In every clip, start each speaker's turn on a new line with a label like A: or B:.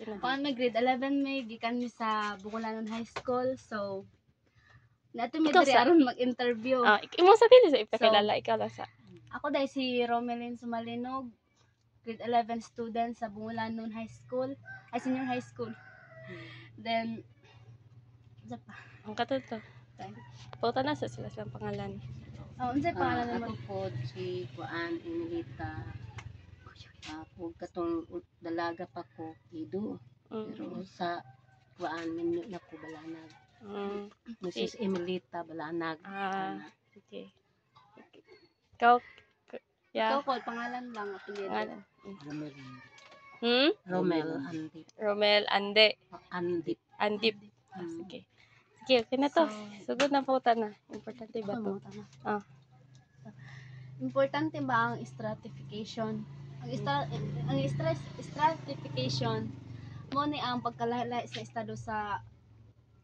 A: Kung may grade 11 may gikan mi sa Bukulanon High School. So nato mi diri aron mag-interview.
B: Imo sa dili sa ipakilala ikaw lang sa.
A: Ako dai si Romelyn Sumalinog, grade 11 student sa Bukulanon High School, Senior High School. Then
B: Ang katuto. Pauta na sa sila silang pangalan.
A: Unsay pangalan mo?
C: Ako po si Kuan Emilita. Ako katong dalaga pa ko ido. Pero sa Kuan minyo na ko balanag. Mrs. Emilita Balanag.
B: Okay. Ikaw
A: Ikaw ko pangalan lang apelyido.
B: Romel Ande. Andip. Sige. Sige, okay na to. Sugod na pauta na. Importante ba to?
A: Importante ba ang stratification? Ang stratification mo ni ang pagkalahi sa estado sa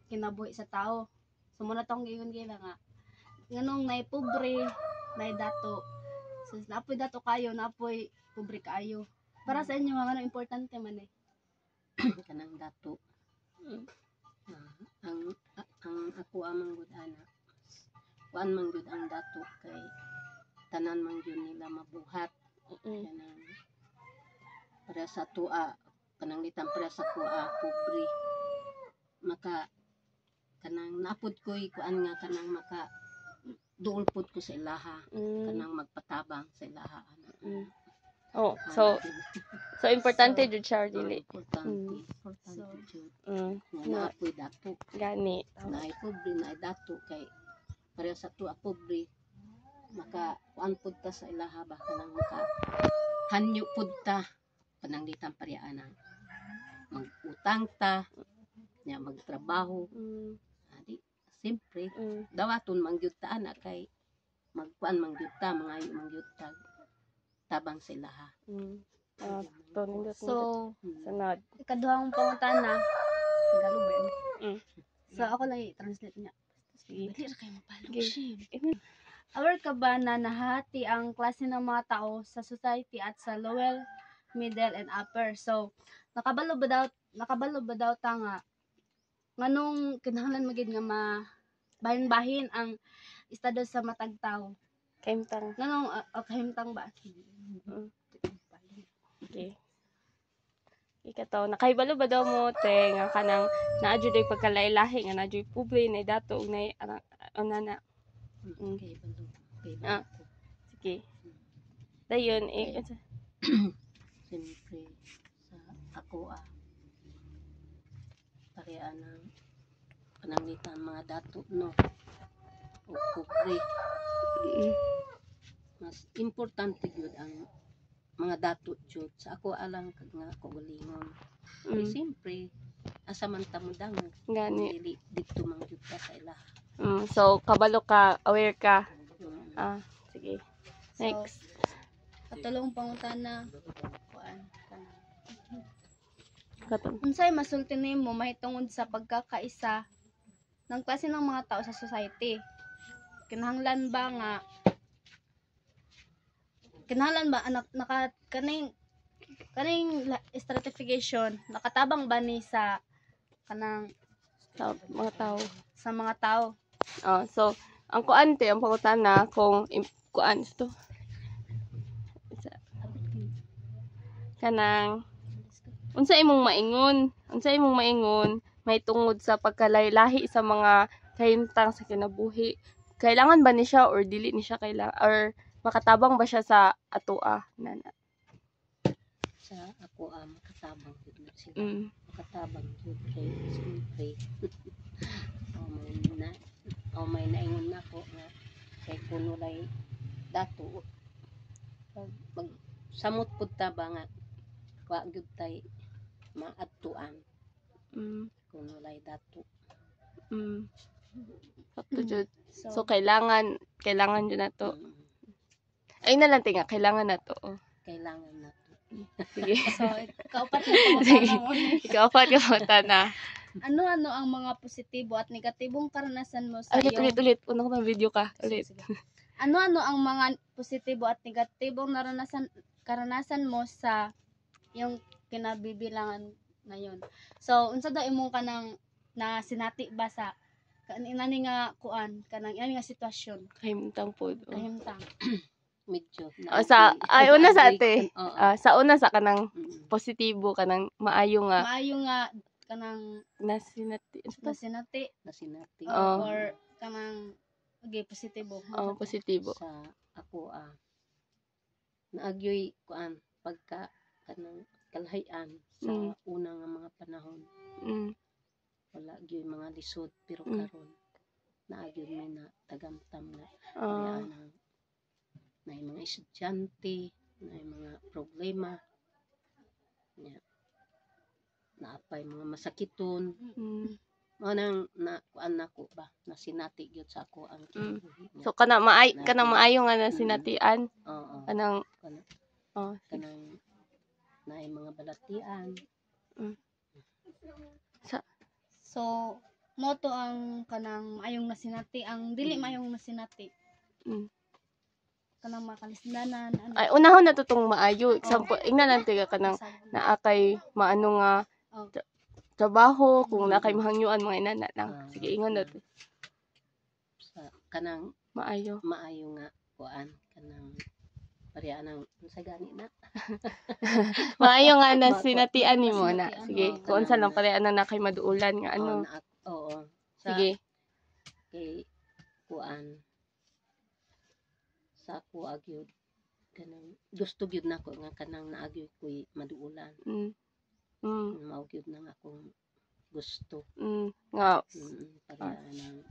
A: kinabuhi sa tao. So muna tong giyon gila nga. Nganong nay pobre, nay dato. So napoy dato kayo, napoy pobre kayo. Para sa inyo nga importante man eh.
C: Kanang dato. Ang ako amang gud ana. Kuan man gud ang dato kay tanan man gyud nila mabuhat. Kanang para sa tua, pananglitan para sa tua pobre. Maka kanang napud ko'y kuan nga kanang maka duol pud ko sa ilaha. Kanang magpatabang sa ilaha.
B: So importante jud siya dili.
C: Importante jud. Naapoy dato.
B: Gani.
C: Naay pobre naay dato kay pareha sa tua pobre. Maka kuan pud ta sa ilaha ba kanang maka hanyo pud ta pananglitan pareha nang mag-utang ta nya magtrabaho. Adi siyempre dawaton man gyud ta ana kay magkuan man gyud ta mangayo man gyud ta tabang sa ilaha.
A: So
B: sunod.
A: Ikaduhang pangutana Tagalog ba yun? So ako lang i-translate niya. Dili ra kayo mapalo. Aware ka ba na nahati ang klase ng mga tao sa society at sa lower, middle, and upper? So nakabalo ba daw ta nga nganong kinahanglan magid nga bahin-bahin ang estado sa matag tao?
B: Kahimtang.
A: Nganong kahimtang ba?
B: Okay. Ikataw, nakahibalo ba daw mo te nga kanang naadyo day pagkalailahi nga naadyo pobre na dato ug nay anana. Sige. Dayon
C: siyempre sa ako pareha ng pananglitan mga dato no o pobre. Mas importante gyud ang mga dato jud sa ako alang kag nga kaugalingon. Siyempre asa man ta mo dangog
B: gani
C: dili didto man gyud ka sa ilaha.
B: So kabalo ka, aware ka. Sige. Next.
A: Katulong pangutana kuan
B: Katong.
A: unsay masulti nimo mahitungod sa pagkakaisa ng klase ng mga tao sa society? Kinahanglan ba kaning stratification nakatabang ba ni sa kanang
B: Mga tao.
A: sa mga tao?
B: So ang kuante ang pangutana kung kuan ito. Kanang unsa imong maingon may tungod sa pagkalailahi sa mga kahimtang sa kinabuhi. Kailangan ba ni siya or dili ni siya kailangan or makatabang ba siya sa atoa nana?
C: Sa ako makatabang jud na sila. Makatabang jud kay siyempre. may naingon nako nga kay kuno lay dato pag samot pud ta ba nga wa gyud tay maadtuan. Kuno lay dato.
B: Sakto jud. So kailangan jud nato. Ay na lang tinga kailangan nato.
C: Kailangan nato.
B: Sige.
A: So kaupat na pangutana mo.
B: Kaupat ka na.
A: Ano-ano ang mga positibo at negatibong karanasan mo sa iyong
B: Ulit. Unang na video ka. Ulit.
A: Ano-ano ang mga positibo at negatibong karanasan mo sa iyong kinabibilangan ngayon. So unsa daw imong kanang na sinati ba sa kanini nga kuan kanang inani nga sitwasyon
B: Kahimtang po.
A: kahimtang.
C: Medyo
B: Una sa ate.
C: Oo.
B: Sa una sa kanang
C: Mm.
B: positibo, kanang maayo nga
A: Maayo nga kanang
B: nasinati.
A: nasinati
C: Nasinati.
B: Oo.
A: or kanang okay, positibo.
B: Positibo.
C: Sa ako naagyoy kuan pagka kanang kalhayan sa una nga mga panahon.
B: Mm.
C: Wala gyud mga lisod pero
B: Mm.
C: karon naagyoy may na tagamtam na
B: Ah.
C: pareanang na mga estudyante, na mga problema. Nya naapay mga masakiton.
B: Mm.
C: Mao nang na kuan nako ba nasinati gyud sa ako ang kinabuhi niya.
B: So kanang maayo nga nasinatian.
C: Oo.
B: Kanang
C: kanang naay mga balatian.
A: So mo to ang kanang maayong nasinati, ang dili maayong nasinati.
B: Mm.
A: Kanang makalisdanan ano.
B: Ay unahon na tutong maayo. Example, ingnan lang tiga kanang naa kay maano nga trabaho kung na kay mahangyuan mga inana lang. Sige ingon na to.
C: Sa kanang
B: Maayo
C: nga kuan kanang pareha nang sa gani na.
B: maayo nga nasinatian nimo na. Sige, kung
C: kanang-
B: unsa lang pareha na kay maduulan nga ano.
C: Oo. Sa
B: Sige.
C: kay kuan sa ako agyud kanang gusto gyud nako nga kanang naagyoy ko'y maduulan. Mao gyud nang akong gusto.
B: Nga
C: Pareha nang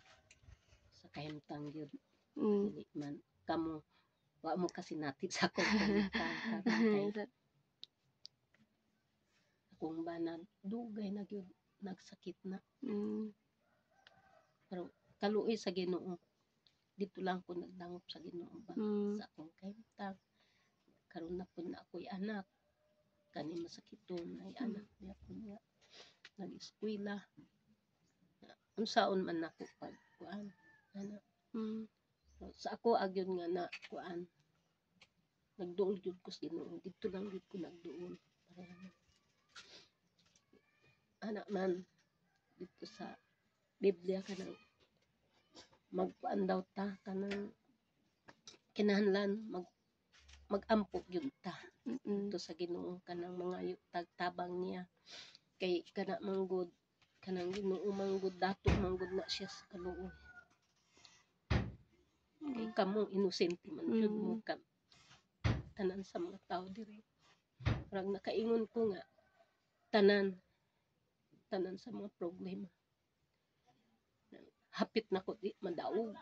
C: sa kahimtang gyud.
B: mm.
C: Dili man kamo wa mo kasi natin sa akong kahimtang kay akong banad dugay na gyud nagsakit na. Pero kaluoy sa Ginoo dito lang ko nagdangop sa Ginoo ba sa akong kahimtang karon na pud na ako'y anak kani masakiton ay anak niya ko nga nag-eskwela unsaon man nako pag kuan ana sa ako agyon nga na kuan nagduol gyud ko sa Ginoo dito lang gyud ko nagduol ana man dito sa Biblia kanang magkuan daw ta kanang kinahanglan mag-ampo gyud ta dito sa Ginoo kanang mga tagtabang niya kay kana manggod kanang Ginoo manggod dato manggod na siya sa kaluoy kay kamo inosente man gyud mo ka tanan sa mga tao diri parang nakaingon ko nga tanan sa mga problema hapit na ko di madaog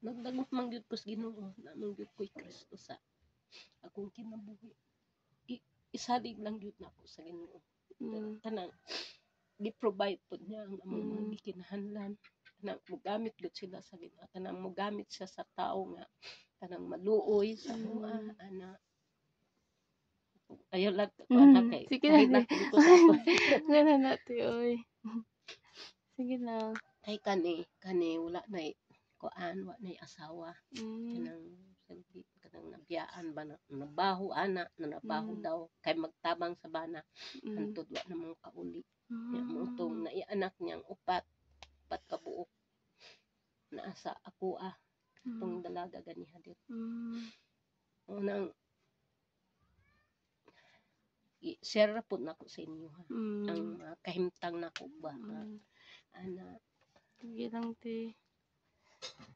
C: nagdagop man gyud ko sa Ginoo na man gyud ko'y Kristo sa akong kinabuhi isalig lang gyud nako sa Ginoo kanang gi-provide pud niya ang among mga gikinahanglan kanang mogamit gyud sila sa Ginoo kanang mogamit siya sa tao nga kanang maluoy sa moa ana ayaw lang ko ana kay
B: sige na
C: dito sa ako
B: gana na oy sige na
C: kay kani wala na kuan wa na asawa kanang nabiyaan ba na nabaho ana nabaho daw kay magtabang sa bana hantod wa na mga kauli mutong naianak niyang upat ka buok naasa ako tong dalaga ganiha dit unang i-share po nako sa inyo ang kahimtang nako ba ana
B: sige lang ti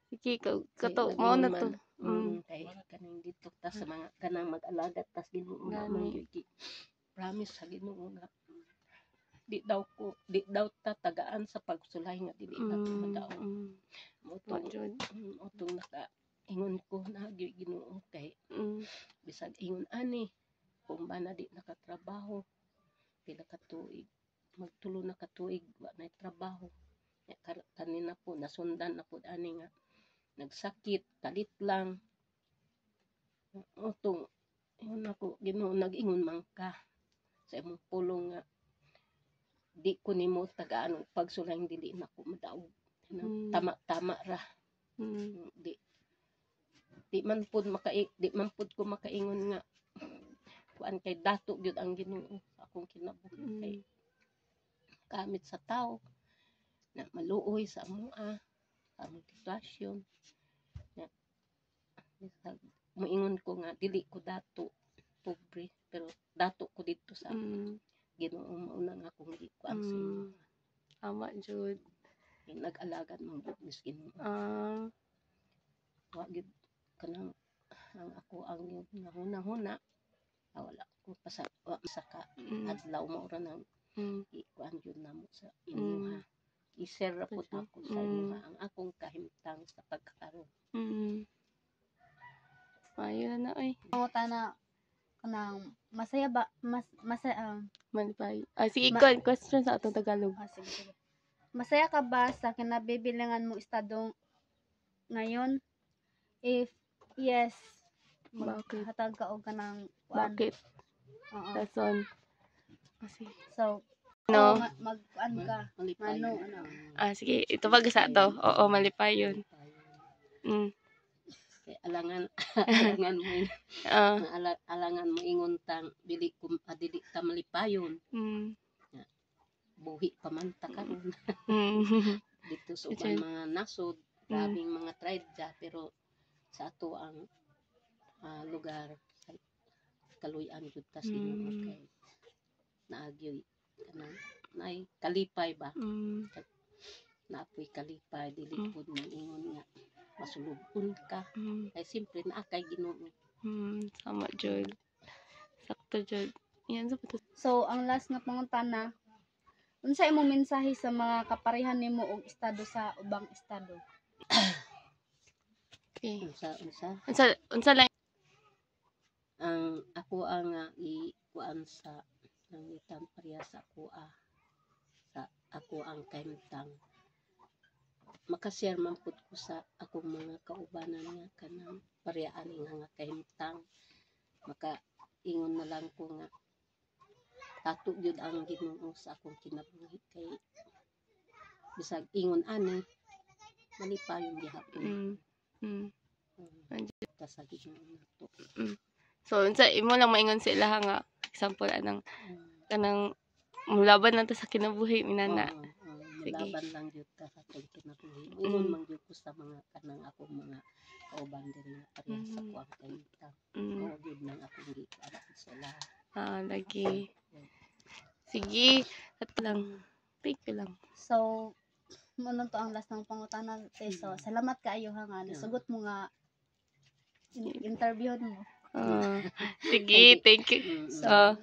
B: sige kato mao na to
C: kay kanang dito ta sa mga kanang mag-alaga tas Ginoo man gyud promise sa Ginoo nga di daw ta tagaan sa pagsulay nga dili nato madaog utong naka ingon ko na gyud Ginoo kay bisag ingon ani kung ba na di nakatrabaho pila ka tuig magtulo na ka tuig wa nay trabaho kanina po nasundan na po ani nga nagsakit kalit lang utong ingon ako Ginoo nag-ingon man ka sa imong pulong nga di ko nimo tagaan og pagsulay dili nako madaog tama ra di man pud ko makaingon nga kuan kay dato gyud ang Ginoo akong kinabuhi kay gamit sa tao na maluoy sa amoa among sitwasyon. Moingon ko nga dili ko dato pobre pero dato ko dito sa Ginoo mauna nga akong gikuan sa inyo.
B: Tama jud.
C: Nag-alagan mo jud mis Ginoo. Wa gid kanang ang ako ang nga huna wala ko wa saka adlaw mo ra nang ikuan jud namo sa inyo ha. I-share ra pud ako sa inyo ha, ang akong kahimtang sa pagkakaroon.
B: Ayun na oy.
A: Pangutana kanang masaya ba masaya
B: Malipay. Sige, ikaw, question sa atong Tagalog.
A: sige. Masaya ka ba sa kinabibilangan mo estado ngayon? If yes,
B: Bakit?
A: hatag ka og kanang kuan.
B: Bakit?
A: Oo.
B: Rason. Kasi.
A: So,
B: No.
A: mag-kuan ka.
C: Malipay.
A: Ano.
B: Sige, ito pag sa to. Oo, malipay yun.
C: Kay alangan mo alangan mo ingon tang dili ta malipayon. Buhi pa man ta karon. Dito sa ubang mga nasod, grabing mga trade pero sa ato ang lugar kaluy-an jud ta Ginoo kay naagyoy kanang nay kalipay ba. Naapoy kalipay dili pud ingon nga masulubon ka. Kay simpre naa kay Ginoo.
B: Sama jud. Sakto jud. Yan sa puto.
A: So, ang last nga pangutana, unsa imong mensahe sa mga kaparehan nimo og estado sa ubang estado?
B: Okay.
C: Unsa
B: Unsa lang
C: ang ako ang ikuan sa nangitan pareha sa ako ang kahimtang makashare man pud ko sa akong mga kaubanan nga kanang parehaan nga kahimtang makaingon na lang ko nga tato gyud ang Ginoo sa akong kinabuhi kay bisag ingon ani malipayon gihapon. Ta sa Ginoo nato.
B: So, unsa imo lang maingon sa ilaha nga example anang kanang mulaban lang ta sa kinabuhi minana.
C: Laban lang jud ta sa akong kinabuhi. Ingon man jud ko sa mga kanang akong mga kauban din nga pareha sa kuang kahimtang. Mao jud nang akong gikuan sa ilaha.
B: Lagi. Sige, at lang. Thank you lang.
A: So, ano to ang last ng pangutana. So, salamat kaayo ha nga nasugot mo nga interview mo.
B: Sige, thank you.
A: So,